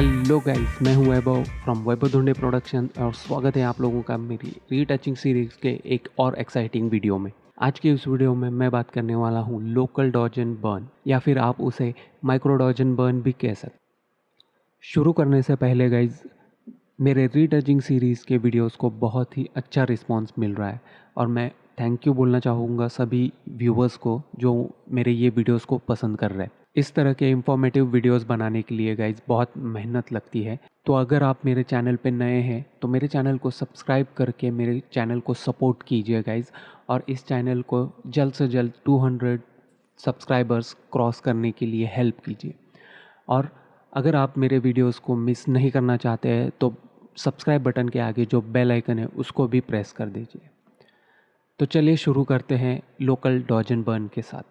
Hello guys, मैं हूं वैभव from Vaibhav धुंडे production और स्वागत है आप लोगों का मेरी रीटचिंग सीरीज़ के एक और एक्साइटिंग वीडियो में। आज की इस वीडियो में मैं बात करने वाला हूं लोकल डॉज एंड बर्न, या फिर आप उसे माइक्रो डॉज एंड बर्न भी कह सकते। शुरू करने से पहले गाइस, मेरे रीटचिंग सीरीज़ के वीडियोस को बहुत ही अच्छा रिस्पांस मिल रहा है और मैं थैंक यू बोलना चाहूँगा सभी व्यूवर्स को जो मेरे ये वीडियोस को पसंद कर रहे हैं। इस तरह के इंफॉर्मेटिव वीडियोस बनाने के लिए गाइज बहुत मेहनत लगती है, तो अगर आप मेरे चैनल पे नए हैं तो मेरे चैनल को सब्सक्राइब करके मेरे चैनल को सपोर्ट कीजिए गाइज, और इस चैनल को जल्द से जल्द 200 सब्सक्राइबर्स क्रॉस करने के लिए हेल्प कीजिए। और अगर आप मेरे वीडियोस को मिस नहीं करना चाहते हैं तो सब्सक्राइब बटन के आगे जो बेल आइकन है उसको भी प्रेस कर दीजिए। तो चलिए शुरू करते हैं लोकल डॉज एंड बर्न के साथ।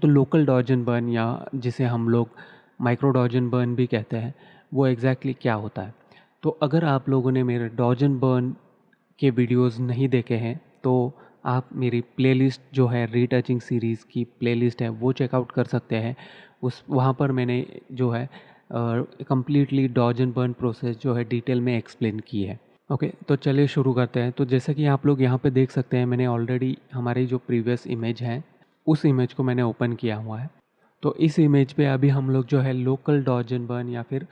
तो लोकल डॉज एंड बर्न, या जिसे हम लोग माइक्रो डॉज एंड बर्न भी कहते हैं, वो एग्जैक्टली क्या होता है। तो अगर आप लोगों ने मेरे डॉज एंड बर्न के वीडियोस नहीं देखे हैं तो आप मेरी प्लेलिस्ट जो है रीटचिंग सीरीज़ की प्लेलिस्ट है वो चेकआउट कर सकते हैं। वहाँ पर मैंने जो है completely dodge and burn process जो है डिटेल में एक्सप्लेन की है। ओके, तो चलिए शुरू करते हैं। तो जैसे कि आप लोग यहाँ पे देख सकते हैं, मैंने ऑलरेडी हमारी जो प्रीवियस इमेज है उस इमेज को मैंने ओपन किया हुआ है। तो इस इमेज पे अभी हम लोग जो है लोकल डॉज एंड बर्न या फिर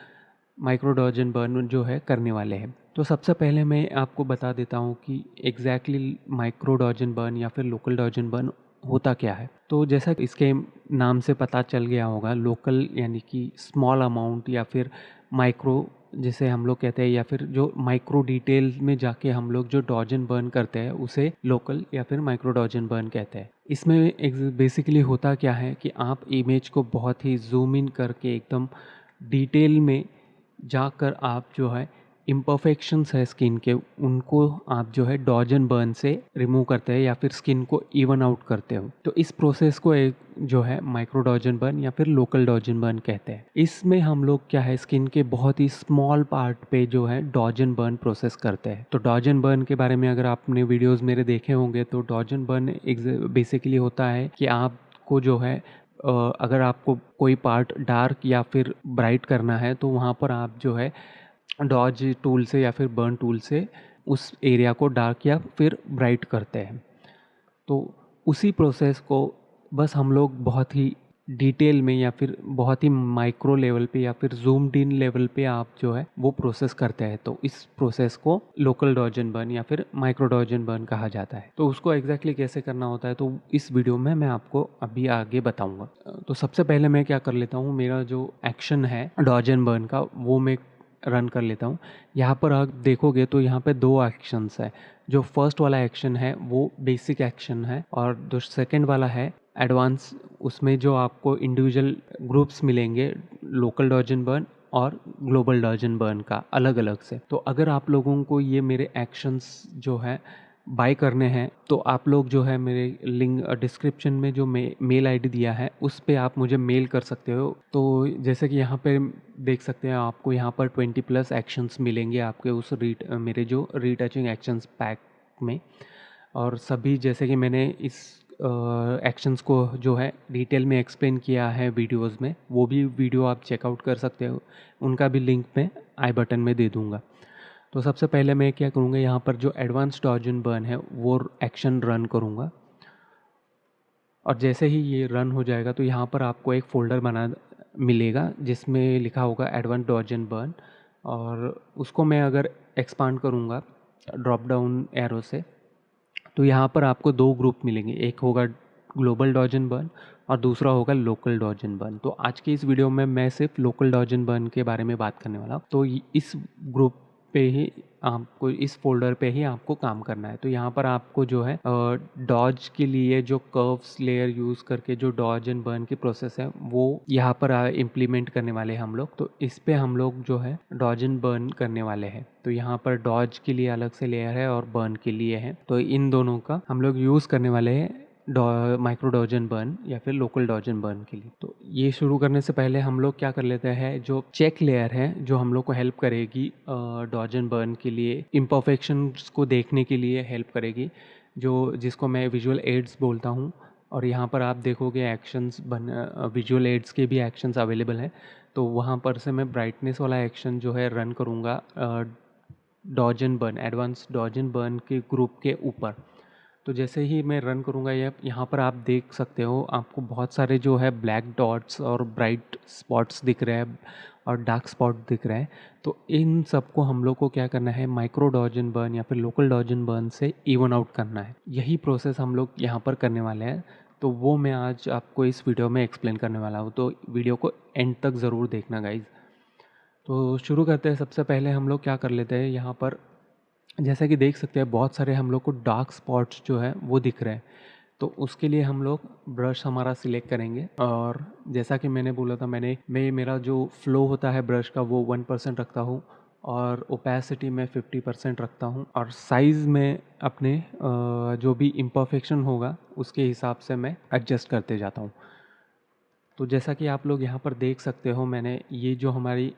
माइक्रो डॉज एंड बर्न जो है करने वाले हैं। तो सबसे पहले मैं आपको बता देता हूँ कि exactly micro dodge and burn या फिर लोकल डॉज एंड बर्न होता क्या है। तो जैसा कि इसके नाम से पता चल गया होगा, लोकल यानी कि स्मॉल अमाउंट, या फिर माइक्रो जिसे हम लोग कहते हैं, या फिर जो माइक्रो डिटेल में जाके हम लोग जो डॉज एंड बर्न करते हैं उसे लोकल या फिर माइक्रो डॉज एंड बर्न कहते हैं। इसमें बेसिकली होता क्या है कि आप इमेज को बहुत ही जूम इन करके एकदम डिटेल में जाकर आप जो है इम्परफेक्शंस है स्किन के, उनको आप जो है डॉज एंड बर्न से रिमूव करते हैं या फिर स्किन को इवन आउट करते हो। तो इस प्रोसेस को एक जो है माइक्रो डॉज एंड बर्न या फिर लोकल डॉज एंड बर्न कहते हैं। इसमें हम लोग क्या है स्किन के बहुत ही स्मॉल पार्ट पे जो है डॉज एंड बर्न प्रोसेस करते हैं। तो डॉज एंड बर्न के बारे में अगर आपने वीडियोज़ मेरे देखे होंगे तो डॉज एंड बर्न बेसिकली होता है कि आपको जो है अगर आपको कोई पार्ट डार्क या फिर ब्राइट करना है तो वहाँ पर आप जो है डॉज टूल से या फिर बर्न टूल से उस एरिया को डार्क या फिर ब्राइट करते हैं। तो उसी प्रोसेस को बस हम लोग बहुत ही डिटेल में या फिर बहुत ही माइक्रो लेवल पे या फिर जूम्ड इन लेवल पे आप जो है वो प्रोसेस करते हैं। तो इस प्रोसेस को लोकल डॉज एंड बर्न या फिर माइक्रो डॉज एंड बर्न कहा जाता है। तो उसको एग्जैक्टली कैसे करना होता है तो इस वीडियो में मैं आपको अभी आगे बताऊंगा। तो सबसे पहले मैं क्या कर लेता हूँ, मेरा जो एक्शन है डॉज एंड बर्न का वो मैं रन कर लेता हूँ। यहाँ पर आप देखोगे तो यहाँ पे दो एक्शंस है। जो फर्स्ट वाला एक्शन है वो बेसिक एक्शन है और जो सेकंड वाला है एडवांस। उसमें जो आपको इंडिविजुअल ग्रुप्स मिलेंगे लोकल डॉज एंड बर्न और ग्लोबल डॉज एंड बर्न का अलग अलग से। तो अगर आप लोगों को ये मेरे एक्शंस जो है बाय करने हैं तो आप लोग जो है मेरे लिंक डिस्क्रिप्शन में जो मेल आईडी दिया है उस पे आप मुझे मेल कर सकते हो। तो जैसे कि यहाँ पे देख सकते हैं आपको यहाँ पर 20+ एक्शंस मिलेंगे आपके उस मेरे जो रीटचिंग एक्शंस पैक में। और सभी जैसे कि मैंने इस एक्शंस को जो है डिटेल में एक्सप्लेन किया है वीडियोस में, वो भी वीडियो आप चेकआउट कर सकते हो। उनका भी लिंक मैं आई बटन में दे दूँगा। तो सबसे पहले मैं क्या करूँगा, यहाँ पर जो एडवांस डॉज एंड बर्न है वो एक्शन रन करूँगा। और जैसे ही ये रन हो जाएगा तो यहाँ पर आपको एक फ़ोल्डर बना मिलेगा जिसमें लिखा होगा एडवांस डॉज एंड बर्न, और उसको मैं अगर एक्सपांड करूँगा ड्रॉप डाउन एरो से तो यहाँ पर आपको दो ग्रुप मिलेंगे। एक होगा ग्लोबल डॉज एंड बर्न और दूसरा होगा लोकल डॉज एंड बर्न। तो आज की इस वीडियो में मैं सिर्फ लोकल डॉज एंड बर्न के बारे में बात करने वाला हूँ। तो इस ग्रुप पे ही आपको, इस फोल्डर पे ही आपको काम करना है। तो यहाँ पर आपको जो है डॉज के लिए जो कर्व्स लेयर यूज़ करके जो डॉज एंड बर्न की प्रोसेस है वो यहाँ पर इम्प्लीमेंट करने वाले हैं हम लोग। तो इस पे हम लोग जो है डॉज एंड बर्न करने वाले हैं। तो यहाँ पर डॉज के लिए अलग से लेयर है और बर्न के लिए है। तो इन दोनों का हम लोग यूज़ करने वाले हैं माइक्रो डॉज एंड बर्न या फिर लोकल डॉज एंड बर्न के लिए। तो ये शुरू करने से पहले हम लोग क्या कर लेते हैं, जो चेक लेयर है जो हम लोग को हेल्प करेगी डॉज एंड बर्न के लिए, इम्परफेक्शंस को देखने के लिए हेल्प करेगी, जो जिसको मैं विजुअल एड्स बोलता हूँ। और यहाँ पर आप देखोगे एक्शंस विजुअल एड्स के भी एक्शंस अवेलेबल हैं। तो वहाँ पर से मैं ब्राइटनेस वाला एक्शन जो है रन करूँगा dodge and burn, advance dodge and burn के ग्रुप के ऊपर। तो जैसे ही मैं रन करूँगा, ये यहाँ पर आप देख सकते हो, आपको बहुत सारे जो है ब्लैक डॉट्स और ब्राइट स्पॉट्स दिख रहे हैं और डार्क स्पॉट दिख रहे हैं। तो इन सबको हम लोग को क्या करना है, माइक्रो डॉज एंड बर्न या फिर लोकल डॉज एंड बर्न से इवन आउट करना है। यही प्रोसेस हम लोग यहाँ पर करने वाले हैं। तो वो मैं आज आपको इस वीडियो में एक्सप्लेन करने वाला हूँ, तो वीडियो को एंड तक ज़रूर देखना गाइज। तो शुरू करते हैं। सबसे पहले हम लोग क्या कर लेते हैं, यहाँ पर जैसा कि देख सकते हैं बहुत सारे हम लोग को डार्क स्पॉट्स जो है वो दिख रहे हैं। तो उसके लिए हम लोग ब्रश हमारा सिलेक्ट करेंगे, और जैसा कि मैंने बोला था, मैं मेरा जो फ्लो होता है ब्रश का वो 1% रखता हूँ, और ओपेसिटी में 50% रखता हूँ, और साइज़ में अपने जो भी इम्परफेक्शन होगा उसके हिसाब से मैं एडजस्ट करते जाता हूँ। तो जैसा कि आप लोग यहाँ पर देख सकते हो, मैंने ये जो हमारी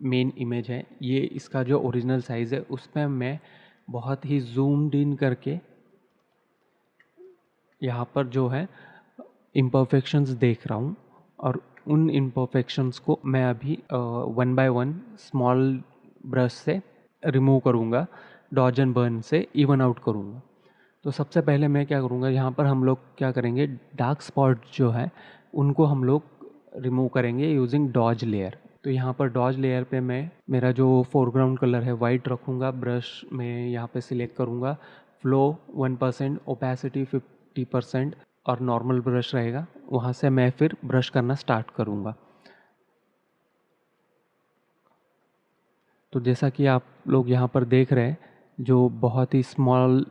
मेन इमेज है, ये इसका जो ओरिजिनल साइज़ है उस पर मैं बहुत ही जूम्ड इन करके यहाँ पर जो है इम्परफेक्शंस देख रहा हूँ, और उन इम्परफेक्शंस को मैं अभी 1 बाय 1 स्मॉल ब्रश से रिमूव करूँगा, डॉज एंड बर्न से इवन आउट करूँगा। तो सबसे पहले मैं क्या करूँगा, यहाँ पर हम लोग क्या करेंगे, डार्क स्पॉट जो है उनको हम लोग रिमूव करेंगे यूजिंग डॉज लेयर। तो यहाँ पर डॉज लेयर पे मैं मेरा जो फोरग्राउंड कलर है वाइट रखूँगा, ब्रश में यहाँ पे सिलेक्ट करूँगा, फ्लो 1%, ओपेसिटी 50% और नॉर्मल ब्रश रहेगा। वहाँ से मैं फिर ब्रश करना स्टार्ट करूँगा। तो जैसा कि आप लोग यहाँ पर देख रहे हैं, जो बहुत ही स्मॉल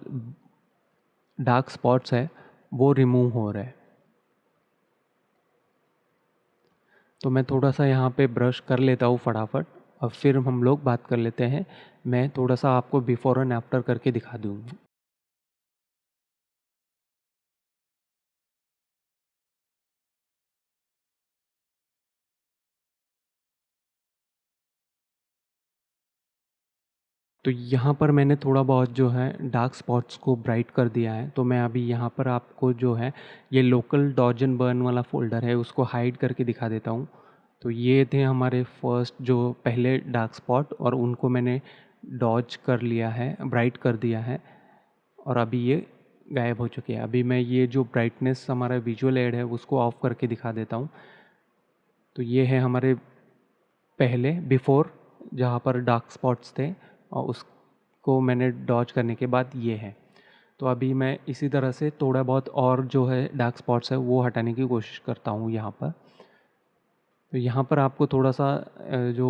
डार्क स्पॉट्स है वो रिमूव हो रहे हैं। तो मैं थोड़ा सा यहाँ पे ब्रश कर लेता हूँ फटाफट, और फिर हम लोग बात कर लेते हैं। मैं थोड़ा सा आपको बिफोर एंड आफ्टर करके दिखा दूँगा। तो यहाँ पर मैंने थोड़ा बहुत जो है डार्क स्पॉट्स को ब्राइट कर दिया है। तो मैं अभी यहाँ पर आपको जो है ये लोकल डॉज एंड बर्न वाला फ़ोल्डर है उसको हाइड करके दिखा देता हूँ। तो ये थे हमारे फर्स्ट जो पहले डार्क स्पॉट, और उनको मैंने डॉज कर लिया है, ब्राइट कर दिया है, और अभी ये गायब हो चुके हैं। अभी मैं ये जो ब्राइटनेस हमारा विजुअल एड है उसको ऑफ करके दिखा देता हूँ। तो ये है हमारे पहले बिफोर, जहाँ पर डार्क स्पॉट्स थे, और उसको मैंने डॉज करने के बाद ये है। तो अभी मैं इसी तरह से थोड़ा बहुत और जो है डार्क स्पॉट्स है वो हटाने की कोशिश करता हूँ यहाँ पर। तो यहाँ पर आपको थोड़ा सा जो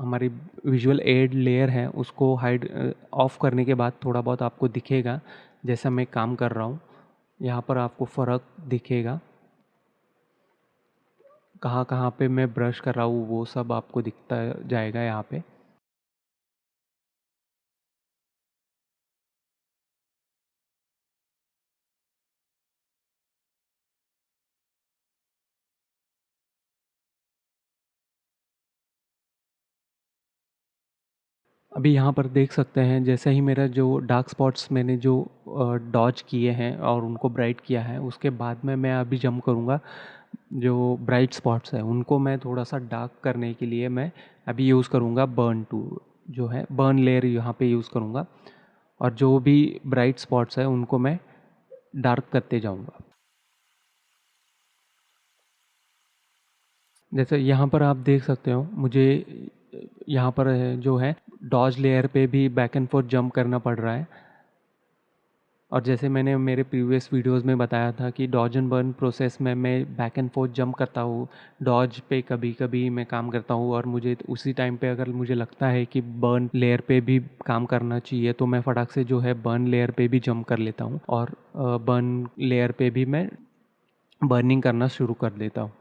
हमारी विजुअल एड लेयर है उसको हाइड ऑफ करने के बाद थोड़ा बहुत आपको दिखेगा जैसा मैं काम कर रहा हूँ। यहाँ पर आपको फ़र्क दिखेगा, कहाँ कहाँ पे मैं ब्रश कर रहा हूँ वो सब आपको दिखता जाएगा यहाँ पे। अभी यहाँ पर देख सकते हैं, जैसे ही मेरा जो डार्क स्पॉट्स मैंने जो डॉज किए हैं और उनको ब्राइट किया है, उसके बाद में मैं अभी जंप करूँगा। जो ब्राइट स्पॉट्स हैं उनको मैं थोड़ा सा डार्क करने के लिए मैं अभी यूज़ करूँगा बर्न टू, जो है बर्न लेयर यहाँ पे यूज़ करूँगा, और जो भी ब्राइट स्पॉट्स हैं उनको मैं डार्क करते जाऊँगा। जैसे यहाँ पर आप देख सकते हो, मुझे यहाँ पर जो है डॉज लेयर पे भी बैक एंड फोर्थ जंप करना पड़ रहा है। और जैसे मैंने मेरे प्रीवियस वीडियोस में बताया था कि डॉज एंड बर्न प्रोसेस में मैं बैक एंड फोर्थ जंप करता हूँ, डॉज पे कभी कभी मैं काम करता हूँ, और मुझे उसी टाइम पे अगर मुझे लगता है कि बर्न लेयर पे भी काम करना चाहिए तो मैं फटाक से जो है बर्न लेयर पे भी जंप कर लेता हूँ, और बर्न लेयर पे भी मैं बर्निंग करना शुरू कर देता हूँ।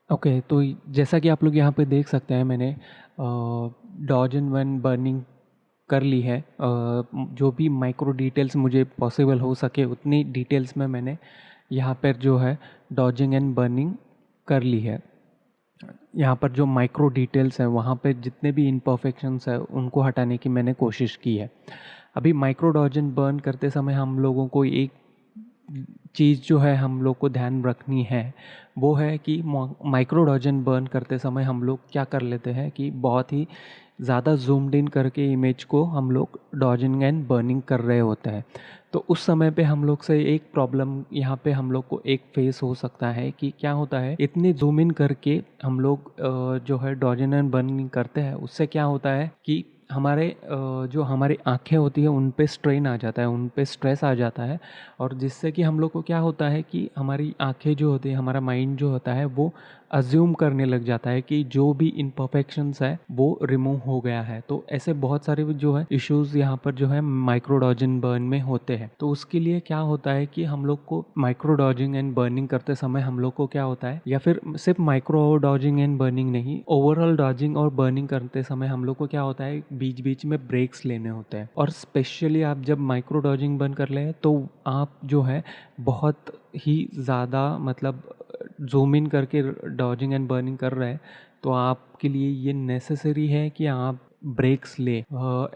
ओके, तो जैसा कि आप लोग यहाँ पे देख सकते हैं, मैंने डॉज एंड बर्न बर्निंग कर ली है। जो भी माइक्रो डिटेल्स मुझे पॉसिबल हो सके उतनी डिटेल्स में मैंने यहाँ पर जो है डॉजिंग एंड बर्निंग कर ली है। यहाँ पर जो माइक्रो डिटेल्स हैं वहाँ पे जितने भी इम्परफेक्शंस हैं उनको हटाने की मैंने कोशिश की है। अभी माइक्रो डॉज एंड बर्न करते समय हम लोगों को एक चीज़ जो है हम लोग को ध्यान रखनी है, वो है कि माइक्रो डॉज एंड बर्न करते समय हम लोग क्या कर लेते हैं कि बहुत ही ज़्यादा जूम्ड इन करके इमेज को हम लोग डॉजिंग एंड बर्निंग कर रहे होते हैं। तो उस समय पे हम लोग से एक प्रॉब्लम यहाँ पे हम लोग को एक फेस हो सकता है कि क्या होता है, इतनी जूम इन करके हम लोग जो है डॉजिंग एंड बर्निंग करते हैं, उससे क्या होता है कि हमारे जो हमारी आँखें होती है उन पे स्ट्रेन आ जाता है, उन पे स्ट्रेस आ जाता है। और जिससे कि हम लोग को क्या होता है कि हमारी आँखें जो होती है, हमारा माइंड जो होता है वो अज्यूम करने लग जाता है कि जो भी इम्परफेक्शंस है वो रिमूव हो गया है। तो ऐसे बहुत सारे जो है इश्यूज यहाँ पर जो है माइक्रो डॉजिंग बर्न में होते हैं। तो उसके लिए क्या होता है कि हम लोग को माइक्रो डॉजिंग एंड बर्निंग करते समय हम लोग को क्या होता है, या फिर सिर्फ माइक्रो डॉजिंग एंड बर्निंग नहीं, ओवरऑल डॉजिंग और बर्निंग करते समय हम लोग को क्या होता है, बीच बीच में ब्रेक्स लेने होते हैं। और स्पेशली आप जब माइक्रो डॉजिंग बर्न कर ले तो आप जो है बहुत ही ज़्यादा मतलब ज़ूम इन करके डॉजिंग एंड बर्निंग कर रहे हैं, तो आपके लिए ये नेसेसरी है कि आप ब्रेक्स ले।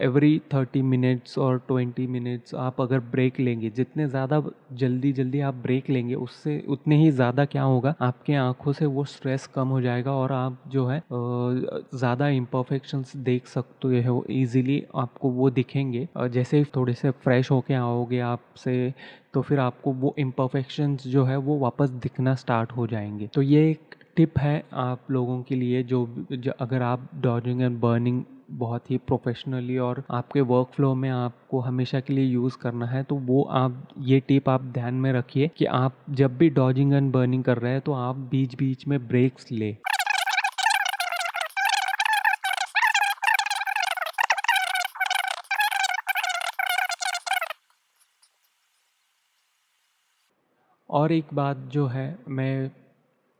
एवरी 30 मिनट्स और 20 मिनट्स आप अगर ब्रेक लेंगे, जितने ज़्यादा जल्दी जल्दी आप ब्रेक लेंगे उससे उतने ही ज़्यादा क्या होगा, आपके आँखों से वो स्ट्रेस कम हो जाएगा और आप जो है ज़्यादा इम्परफेक्शंस देख सकते हो ईजिली, आपको वो दिखेंगे। जैसे ही थोड़े से फ्रेश होके आओगे आपसे, तो फिर आपको वो इम्परफेक्शंस जो है वो वापस दिखना स्टार्ट हो जाएंगे। तो ये एक टिप है आप लोगों के लिए, जो अगर आप डॉजिंग एंड बर्निंग बहुत ही प्रोफेशनली और आपके वर्क फ्लो में आपको हमेशा के लिए यूज़ करना है, तो वो आप ये टिप आप ध्यान में रखिए कि आप जब भी डॉजिंग एंड बर्निंग कर रहे हैं तो आप बीच बीच में ब्रेक्स ले। और एक बात जो है मैं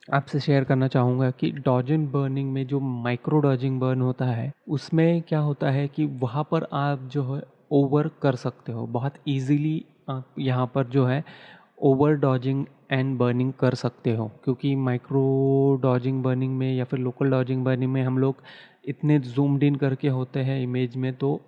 आपसे शेयर करना चाहूँगा कि डॉज एंड बर्निंग में जो माइक्रो डॉजिंग बर्न होता है उसमें क्या होता है कि वहाँ पर आप जो है ओवर कर सकते हो बहुत इजीली। आप यहाँ पर जो है ओवर डॉजिंग एंड बर्निंग कर सकते हो, क्योंकि माइक्रो डॉजिंग बर्निंग में या फिर लोकल डॉजिंग बर्निंग में हम लोग इतने जूम्ड इन करके होते हैं इमेज में, तो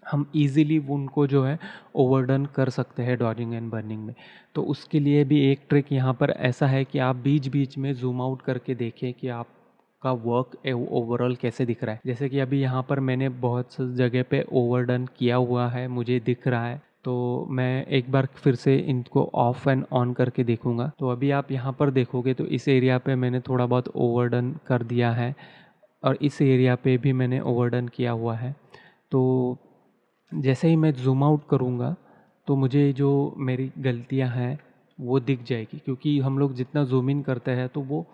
हम इजीली उनको जो है ओवरडन कर सकते हैं डॉजिंग एंड बर्निंग में। तो उसके लिए भी एक ट्रिक यहाँ पर ऐसा है कि आप बीच बीच में जूम आउट करके देखें कि आपका वर्क ओवरऑल कैसे दिख रहा है। जैसे कि अभी यहाँ पर मैंने बहुत सी जगह पे ओवरडन किया हुआ है, मुझे दिख रहा है, तो मैं एक बार फिर से इनको ऑफ एंड ऑन करके देखूंगा। तो अभी आप यहाँ पर देखोगे तो इस एरिया पे मैंने थोड़ा बहुत ओवरडन कर दिया है और इस एरिया पे भी मैंने ओवरडन किया हुआ है। तो जैसे ही मैं ज़ूम आउट करूँगा तो मुझे जो मेरी गलतियाँ हैं वो दिख जाएगी, क्योंकि हम लोग जितना ज़ूम इन करते हैं तो वो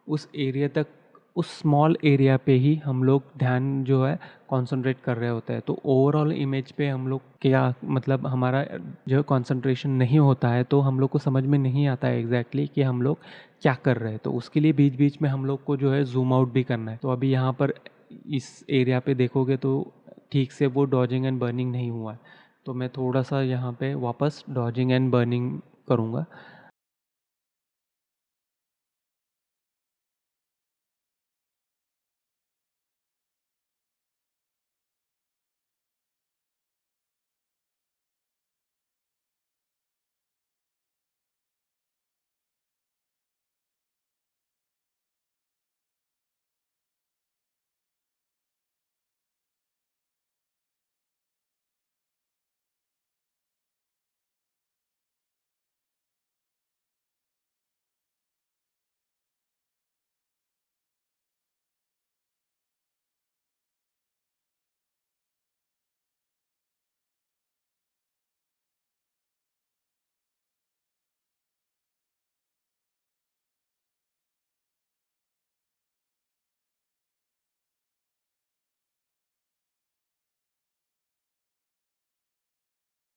उस एरिया तक, उस स्मॉल एरिया पे ही हम लोग ध्यान जो है कंसंट्रेट कर रहे होते हैं। तो ओवरऑल इमेज पे हम लोग क्या मतलब हमारा जो कंसंट्रेशन नहीं होता है, तो हम लोग को समझ में नहीं आता है एग्जैक्टली कि हम लोग क्या कर रहे हैं। तो उसके लिए बीच बीच में हम लोग को जो है ज़ूम आउट भी करना है। तो अभी यहाँ पर इस एरिया पे देखोगे तो ठीक से वो डॉजिंग एंड बर्निंग नहीं हुआ है, तो मैं थोड़ा सा यहाँ पे वापस डॉजिंग एंड बर्निंग करूँगा।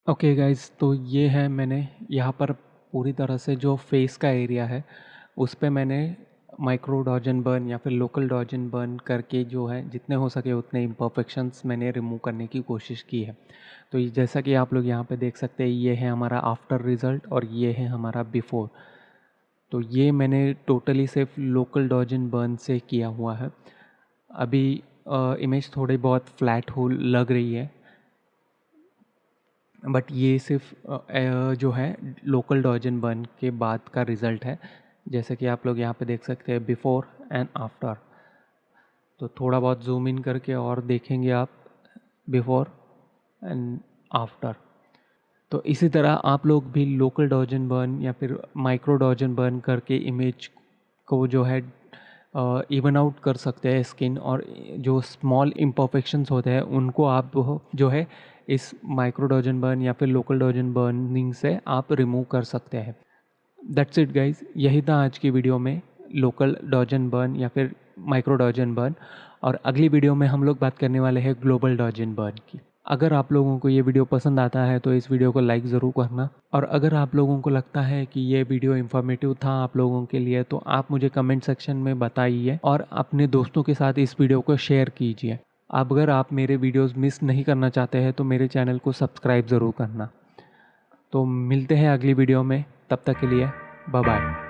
ओके गाइस, तो ये है मैंने यहाँ पर पूरी तरह से जो फेस का एरिया है उस पे मैंने माइक्रो डॉज एंड बर्न या फिर लोकल डॉज एंड बर्न करके जो है जितने हो सके उतने इम्परफेक्शंस मैंने रिमूव करने की कोशिश की है। तो जैसा कि आप लोग यहाँ पे देख सकते हैं, ये है हमारा आफ्टर रिज़ल्ट और ये है हमारा बिफ़ोर। तो ये मैंने टोटली सिर्फ लोकल डॉज एंड बर्न से किया हुआ है। अभी इमेज थोड़ी बहुत फ्लैट हो लग रही है, बट ये सिर्फ जो है लोकल डॉज एंड बर्न के बाद का रिज़ल्ट है। जैसे कि आप लोग यहाँ पे देख सकते हैं बिफ़ोर एंड आफ्टर। तो थोड़ा बहुत जूम इन करके और देखेंगे आप बिफ़ोर एंड आफ्टर। तो इसी तरह आप लोग भी लोकल डॉज एंड बर्न या फिर माइक्रो डॉज एंड बर्न करके इमेज को जो है इवन आउट कर सकते हैं स्किन, और जो स्मॉल इम्परफेक्शंस होते हैं उनको आप जो है इस माइक्रो डॉज एंड बर्न या फिर लोकल डॉज एंड बर्निंग से आप रिमूव कर सकते हैं। दैट्स इट गाइज, यही था आज की वीडियो में लोकल डॉज एंड बर्न या फिर माइक्रो डॉज एंड बर्न। और अगली वीडियो में हम लोग बात करने वाले हैं ग्लोबल डॉज एंड बर्न की। अगर आप लोगों को ये वीडियो पसंद आता है तो इस वीडियो को लाइक ज़रूर करना, और अगर आप लोगों को लगता है कि ये वीडियो इन्फॉर्मेटिव था आप लोगों के लिए तो आप मुझे कमेंट सेक्शन में बताइए और अपने दोस्तों के साथ इस वीडियो को शेयर कीजिए। अगर आप मेरे वीडियोस मिस नहीं करना चाहते हैं तो मेरे चैनल को सब्सक्राइब ज़रूर करना। तो मिलते हैं अगली वीडियो में, तब तक के लिए बाय बाय।